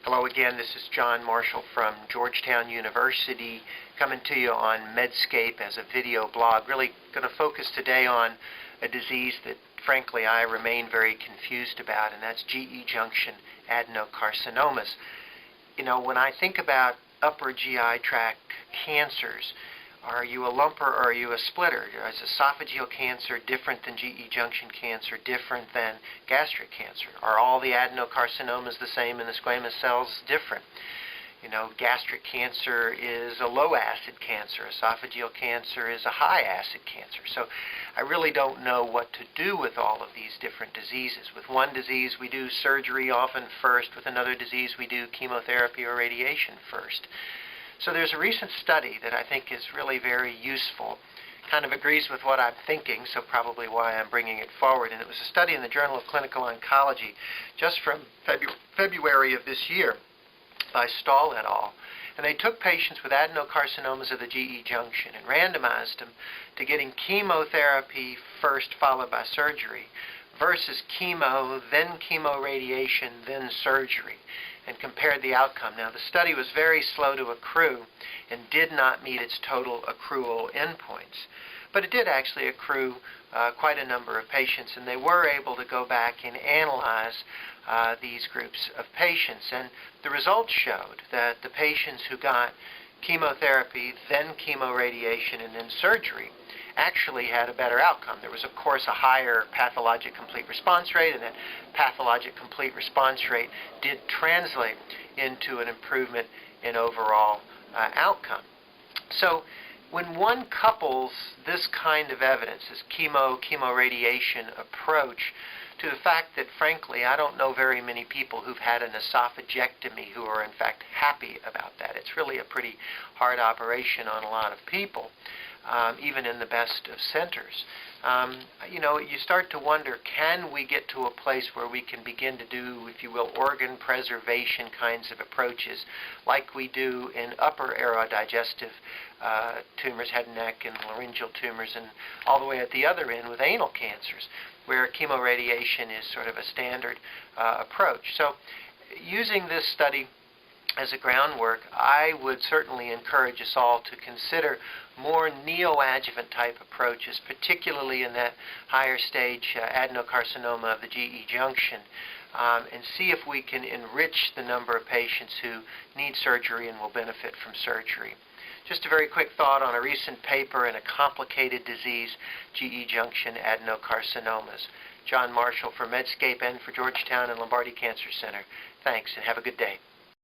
Hello again, this is John Marshall from Georgetown University coming to you on Medscape as a video blog. Really going to focus today on a disease that frankly I remain very confused about, and that's GE junction adenocarcinomas. You know, when I think about upper GI tract cancers, are you a lumper or are you a splitter? Is esophageal cancer different than GE junction cancer, different than gastric cancer? Are all the adenocarcinomas the same and the squamous cells different? You know, gastric cancer is a low acid cancer. Esophageal cancer is a high acid cancer. So I really don't know what to do with all of these different diseases. With one disease we do surgery often first. With another disease we do chemotherapy or radiation first. So there's a recent study that I think is really very useful, kind of agrees with what I'm thinking, so probably why I'm bringing it forward. And it was a study in the Journal of Clinical Oncology just from February of this year by Stahl et al. And they took patients with adenocarcinomas of the GE junction and randomized them to getting chemotherapy first followed by surgery versus chemo, then chemoradiation, then surgery, and compared the outcome. Now, the study was very slow to accrue and did not meet its total accrual endpoints, but it did actually accrue quite a number of patients, and they were able to go back and analyze these groups of patients. And the results showed that the patients who got chemotherapy, then chemoradiation, and then surgery actually had a better outcome. There was, of course, a higher pathologic complete response rate, and that pathologic complete response rate did translate into an improvement in overall outcome. So when one couples this kind of evidence, this chemoradiation approach, to the fact that, frankly, I don't know very many people who've had an esophagectomy who are, in fact, happy about that. It's really a pretty hard operation on a lot of people, even in the best of centers. You know, you start to wonder, can we get to a place where we can begin to do, if you will, organ preservation kinds of approaches like we do in upper aerodigestive tumors, head and neck, and laryngeal tumors, and all the way at the other end with anal cancers, where chemoradiation is sort of a standard approach. So using this study as a groundwork, I would certainly encourage us all to consider more neoadjuvant type approaches, particularly in that higher stage adenocarcinoma of the GE junction, and see if we can enrich the number of patients who need surgery and will benefit from surgery. Just a very quick thought on a recent paper in a complicated disease, GE junction adenocarcinomas. John Marshall for Medscape and for Georgetown and Lombardi Cancer Center. Thanks, and have a good day.